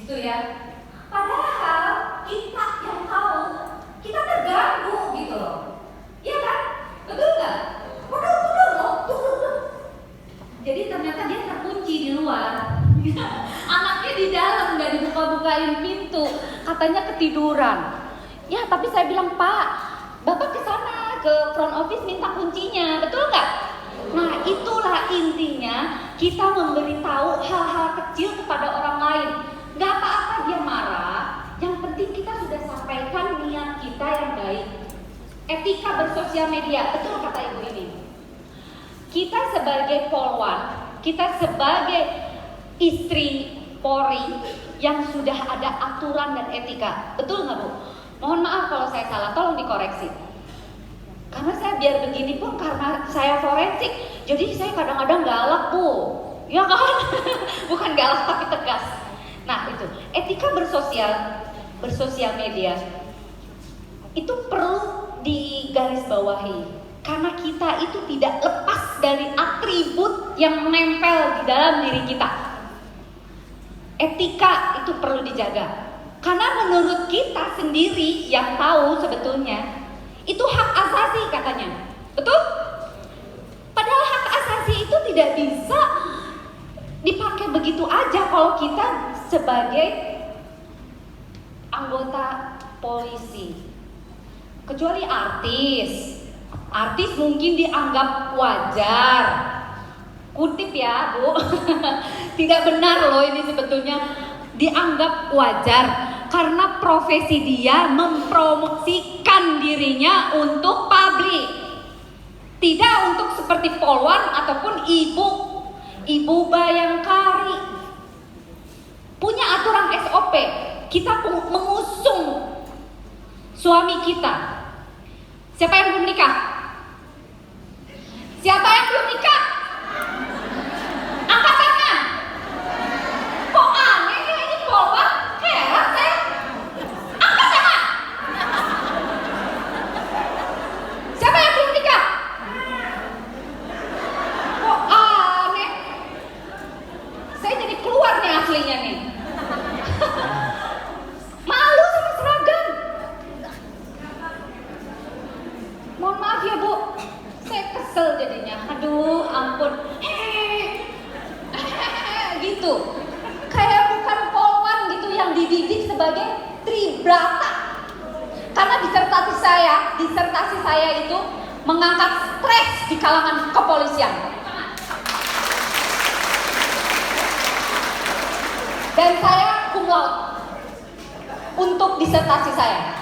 gitu ya. Padahal kita yang tahu, kita terganggu gitu loh. Iya kan? Betul nggak? Tunggu. Jadi ternyata dia terkunci di luar. Anaknya di dalam, nggak dibuka-bukain pintu, katanya ketiduran. Ya, tapi saya bilang, Pak, Bapak ke sana ke front office minta kuncinya, betul nggak? Nah, itulah intinya kita memberitahu hal-hal kecil kepada orang lain. Nggak apa-apa dia marah, yang penting kita sudah sampaikan niat kita yang baik. Etika bersosial media, betul kata ibu ini. Kita sebagai polwan, kita sebagai istri Polri yang sudah ada aturan dan etika, betul nggak Bu? Mohon maaf kalau saya salah, tolong dikoreksi. Karena saya biar begini pun karena saya forensik, jadi saya kadang-kadang galak Bu, ya kan? Bukan galak tapi tegas. Nah itu, etika bersosial media itu perlu digarisbawahi. Karena kita itu tidak lepas dari atribut yang menempel di dalam diri kita. Etika itu perlu dijaga. Karena menurut kita sendiri yang tahu sebetulnya itu hak asasi katanya. Betul? Padahal hak asasi itu tidak bisa dipakai begitu aja kalau kita sebagai anggota polisi. Kecuali artis. Artis mungkin dianggap wajar. Kutip ya Bu. Tidak benar loh ini sebetulnya. Dianggap wajar karena profesi dia mempromosikan dirinya untuk publik. Tidak untuk seperti polwan ataupun ibu bayangkari. Punya aturan SOP. Kita mengusung suami kita. Siapa yang belum nikah? Siapa yang belum nikah? Angkat tangan. Kok aneh ya ini polwan? Heran saya. Angkat tangan. Siapa yang belum nikah? Kok aneh? Saya jadi keluar nih aslinya nih. Malu sama seragam. Mohon maaf ya Bu, saya kesel jadinya. Aduh ampun. Gitu. Kayak bukan polwan gitu yang dididik sebagai tribrata. Karena disertasi saya itu mengangkat stres di kalangan kepolisian. Dan saya cum laude untuk disertasi saya.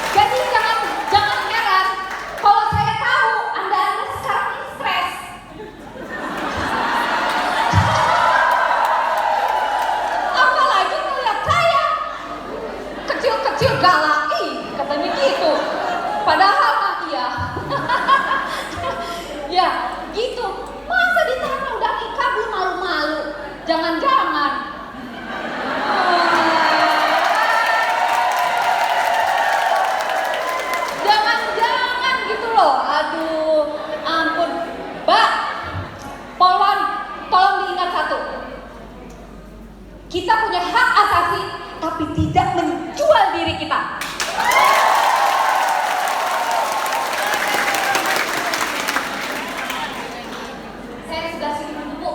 Jadi jangan heran kalau saya tahu Anda sekarang ini stres. Apalagi melihat saya kecil-kecil galak, katanya gitu. Padahal mah iya. Ya, gitu. Masa di tanah udah nikah belum malu-malu? Jangan-jangan. Jangan-jangan gitu loh. Aduh, ampun. Mbak, polwan, tolong diingat satu. Kita punya hak asasi, tapi tidak menjual diri kita. Saya sudah sini dulu.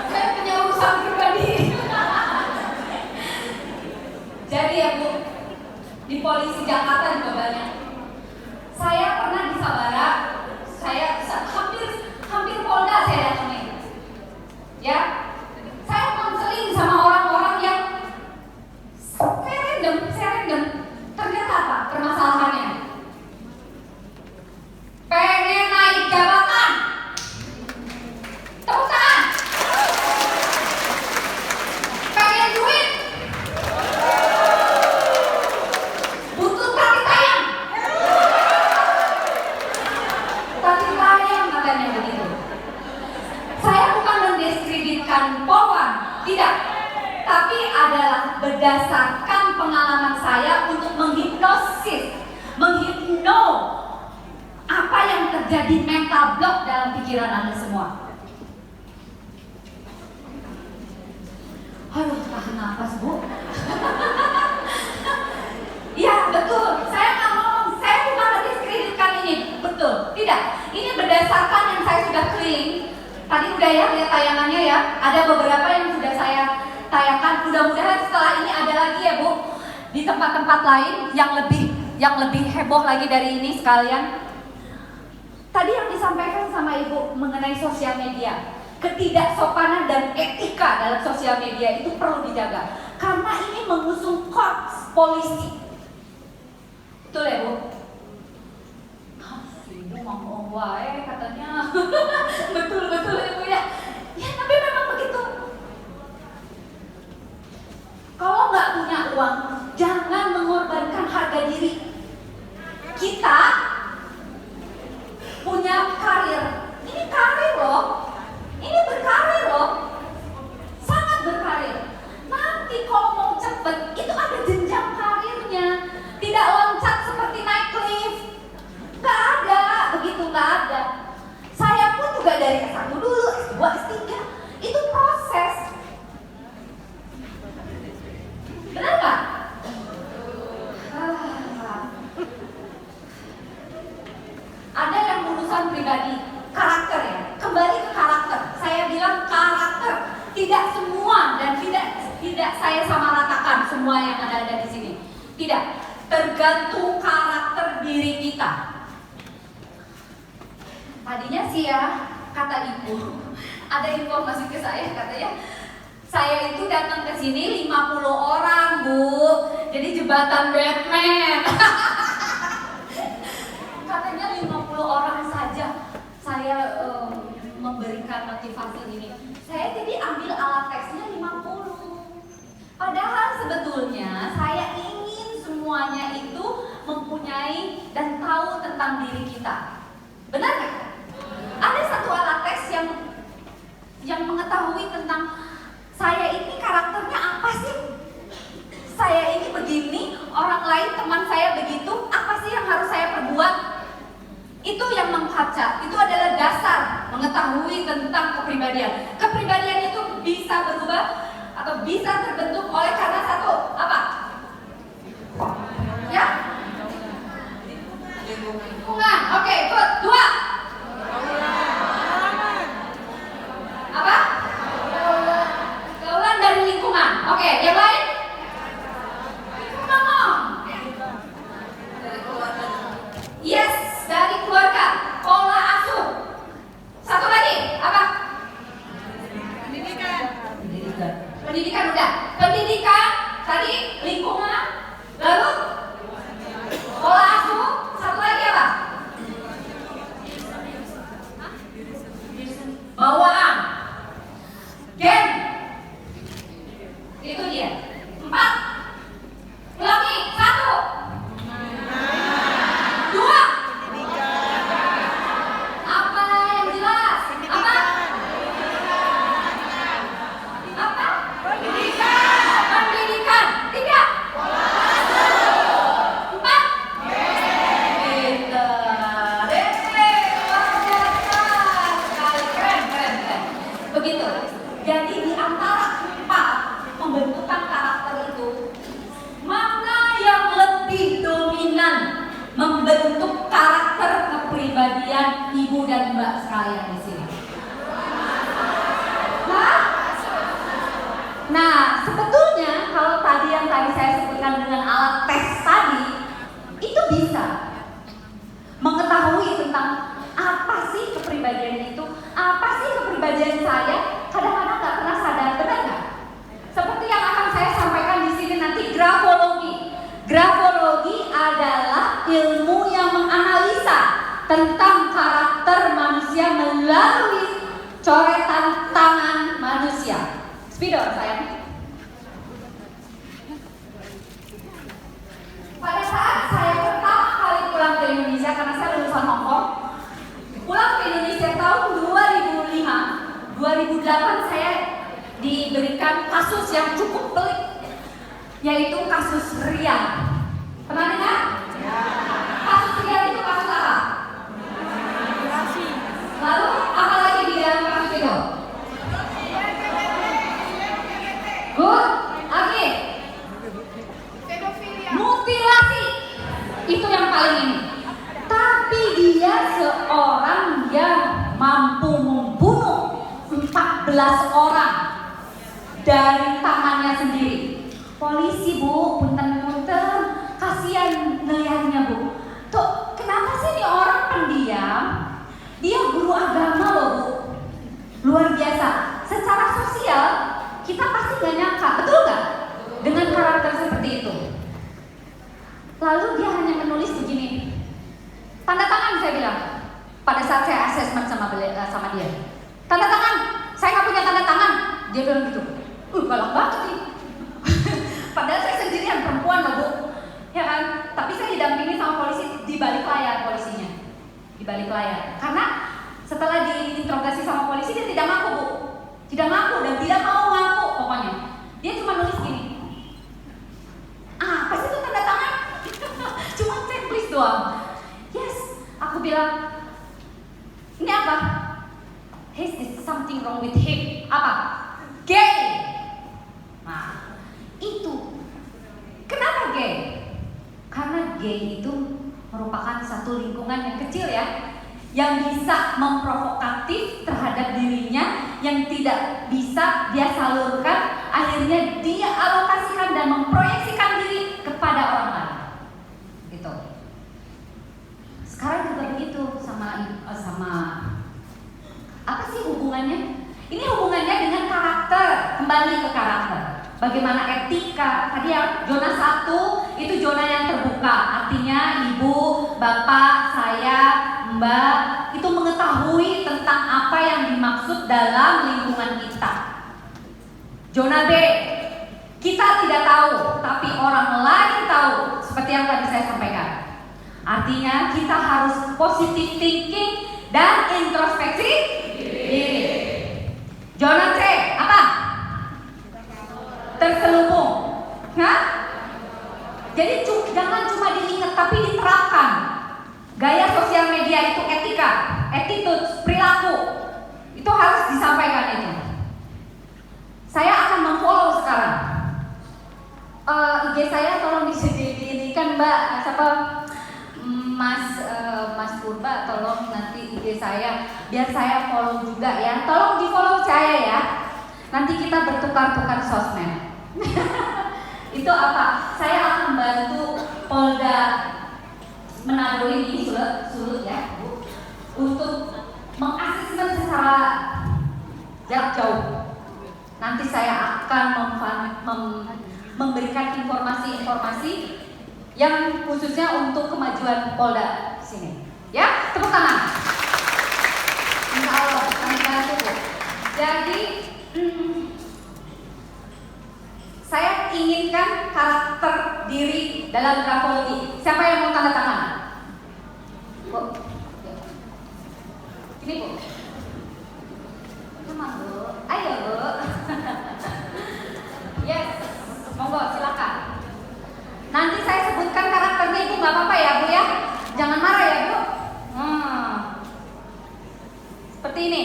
Saya punya urusan pribadi. Jadi ya Bu, di polisi Jakarta juga banyak. Saya pernah di Sabara, saya hampir Polda saya datangin. Ya, saya konseling sama orang-orang yang saya random. Ternyata apa permasalahannya? Pengen naik jabatan. Tepuk tangan. Pengen duit. Butuh kaki tayang. Kaki tayang katanya begitu. Saya bukan mendiskreditkan polwan, tidak. Tapi adalah berdasarkan pengalaman saya untuk menghipno apa yang terjadi mental block dalam pikiran Anda semua. nafas, Bu. Iya, betul. Saya nggak ngomong, saya bukan mendiskreditkan ini. Betul, tidak. Ini berdasarkan yang saya sudah keliling. Tadi udah ya lihat tayangannya ya. Ada beberapa yang sudah saya tayangkan. Mudah-mudahan setelah ini ada lagi ya, Bu, di tempat-tempat lain yang lebih heboh lagi dari ini sekalian. Tadi yang disampaikan sama Ibu mengenai sosial media, ketidaksopanan dan etika dalam sosial media itu perlu dijaga karena ini mengusung korps polisi. Betul ya, Bu? Ibu ngomong wae katanya. Betul Ibu ya. Ya tapi memang begitu. Kalau nggak punya uang, jangan mengorbankan harga diri. Kita punya karir. Ini karir loh. Ini berkarir loh. Sangat berkarir. Nanti kalau mau cepet, itu ada jenjang karirnya. Tidak loncat seperti naik lift. Gak ada, begitu gak ada. Saya pun juga dari S1 dulu, S2, S3. Itu proses. Benar gak? Ada yang urusan pribadi, karakter ya. Kembali ke karakter. Saya bilang karakter. Tidak semua dan tidak saya samaratakan semua yang ada di sini. Tidak. Tergantung karakter diri kita. Tadinya sih ya, kata Ibu, ada informasi ke saya katanya, saya itu datang ke sini 50 orang, Bu. Jadi jembatan Batman. Katanya 50 orang saja saya memberikan motivasi ini. Saya jadi ambil alat teksnya 50. Padahal sebetulnya saya ingin semuanya itu mempunyai dan tahu tentang diri kita. Benar nggak? Ada satu alat teks yang mengetahui tentang saya ini karakternya apa sih? Saya ini begini, orang lain teman saya begitu, apa sih yang harus saya perbuat? Itu yang membaca, itu adalah dasar mengetahui tentang kepribadian. Kepribadian itu bisa berubah atau bisa terbentuk oleh karena satu, apa? Ya? Lingkungan. Oke, good. Dua. Apa? Gaulan dari lingkungan. Oke, yang lain? Yes, dari keluarga. Pola asuh. Satu lagi, apa? Pendidikan udah. Pendidikan, tadi lingkungan, lalu pola asuh. Satu lagi apa? Bawaan. Gen. Itu dia. 4. Ulangi. 1. 2. Apa yang jelas? Apa? Apa? Pendidikan. Pendidikan. 3. 4. Begitu. Jadi di antara 4 pembentukan karakter itu, mana yang lebih dominan membentuk karakter kepribadian Ibu dan Mbak sekalian di sini? Nah, sebetulnya kalau tadi yang saya sebutkan dengan alat tes tadi, itu bisa mengetahui tentang apa sih kepribadian itu, apa sih kepribadian saya. Kadang-kadang nggak pernah sadar, benar nggak? Seperti yang akan saya sampaikan di sini nanti, grafologi. Grafologi adalah ilmu yang menganalisa tentang karakter manusia melalui coretan tangan manusia. Spidol sayang. Pada saat saya pertama kali pulang ke Indonesia, karena saya lulusan Hong Kong, pulang ke Indonesia tahun 2005, 2008 saya diberikan kasus yang cukup pelik, yaitu kasus Rian. Pernah dengar? Ya. Kasus Rian itu kasus apa? Lalu apa lagi di dalam kasus itu? Good. Apa 14 orang dari tangannya sendiri. Polisi bu, punten-punten, kasihan ngelihatnya bu. Tuh, kenapa sih nih orang pendiam? Dia guru agama loh bu. Luar biasa. Secara sosial kita pasti gak nyangka, betul gak? Dengan karakter seperti itu. Lalu dia hanya menulis begini, tanda tangan, saya bilang. Pada saat saya assessment sama dia, tanda tangan, saya gak punya tanda tangan. Dia bilang gitu, galak banget nih. Padahal saya sendirian, perempuan loh bu, ya kan? Tapi saya didampingi sama polisi di balik layar, polisinya di balik layar. Karena setelah diinterogasi sama polisi dia tidak ngaku bu, tidak ngaku dan tidak mau ngaku pokoknya. Dia cuma nulis gini, apa sih itu tanda tangan? Cuma checklist doang. Yes, aku bilang, ini apa? Hey, is something wrong with him? Apa? Gay. Nah, itu. Kenapa gay? Karena gay itu merupakan satu lingkungan yang kecil ya, yang bisa memprovokatif terhadap dirinya, yang tidak bisa dia salurkan, akhirnya dia alokasikan dan memproyeksikan diri kepada orang lain. Gitu. Sekarang juga begitu sama apa sih hubungannya? Ini hubungannya dengan karakter, kembali ke karakter. Bagaimana etika, tadi ya zona 1 itu zona yang terbuka, artinya ibu, bapak, saya, mbak itu mengetahui tentang apa yang dimaksud dalam lingkungan kita. Zona B, kita tidak tahu, tapi orang lain tahu, seperti yang tadi saya sampaikan. Artinya kita harus positive thinking dan introspeksi diri. Zona C, apa? Terselubung. Nah, jadi jangan cuma diingat tapi diterapkan. Gaya sosial media itu etika, attitude, perilaku itu harus disampaikan itu. Saya akan memfollow sekarang. IG saya tolong dijadikan Mbak siapa Mas Purba, tolong nanti IG saya biar saya follow juga ya. Tolong di follow saya ya. Nanti kita bertukar-tukar sosmed. Itu apa? Saya akan bantu Polda Manado ini Sulut ya, Bu, untuk mengasesmen secara jarak jauh. Nanti saya akan memberikan informasi-informasi yang khususnya untuk kemajuan Polda sini. Ya, tepuk tangan. Insya Allah, kami cukup. Jadi saya inginkan karakter diri dalam grafologi. Siapa yang mau tanda tangan? Bu, ini Bu. Come on Bu, ayo Bu. Yes, monggo silakan. Nanti saya sebutkan karakternya Ibu, nggak apa-apa ya Bu ya? Jangan marah ya Bu. Seperti ini.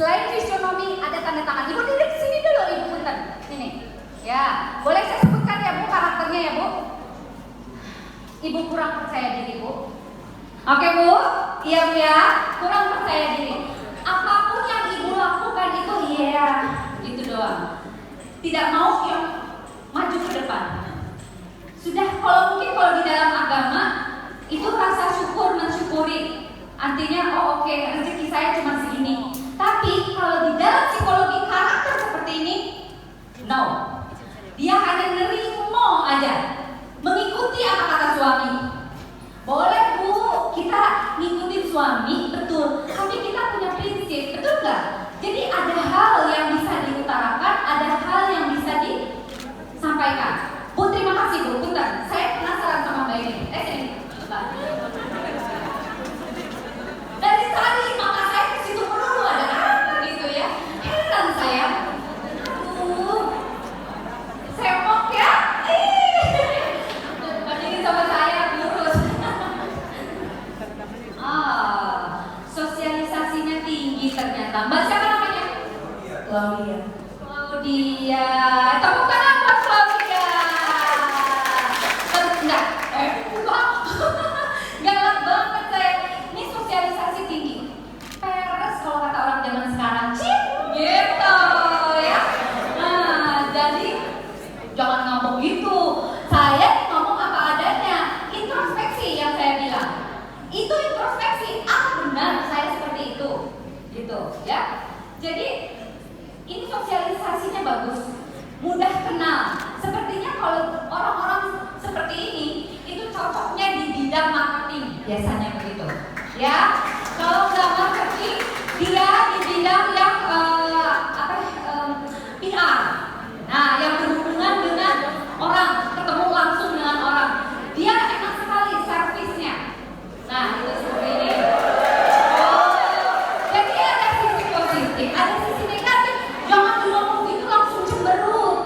Selain fisionomi ada tanda tangan. Ibu duduk sini dulu Ibu, punten. Sini. Ya, boleh saya sebutkan ya Bu karakternya ya Bu? Ibu kurang percaya diri Bu. Oke Bu, iya Bu ya, kurang percaya diri. Apapun yang Ibu lakukan itu iya, gitu doang. Tidak mau yang maju ke depan. Sudah kalau di dalam agama itu rasa syukur mensyukuri. Artinya oh oke, rezeki saya cuma segini. Tapi kalau di dalam psikologi karakter seperti ini, no. Dia hanya nerimo aja, mengikuti apa kata suami. Boleh Bu, kita ngikutin suami, betul. Tapi kita punya prinsip, betul nggak? Jadi ada hal yang bisa diutarakan, ada hal yang bisa disampaikan. Bu, terima kasih Bu. Bentar, saya penasaran sama Mbak ini. Sini. Dari tadi mata saya ke situ melulu, ada apa gitu ya? Heran saya. Aduh, semok ya? Bandingin sama saya, lurus. Sosialisasinya tinggi ternyata. Mbak siapa namanya? Claudia. Tepuk tangan buat Claudia. Enggak. Galak banget saya. Ini sosialisasi tinggi. ya. Jadi ini sosialisasinya bagus, mudah kenal. Sepertinya kalau orang-orang seperti ini itu cocoknya di bidang marketing biasanya begitu, ya. Kalau nggak marketing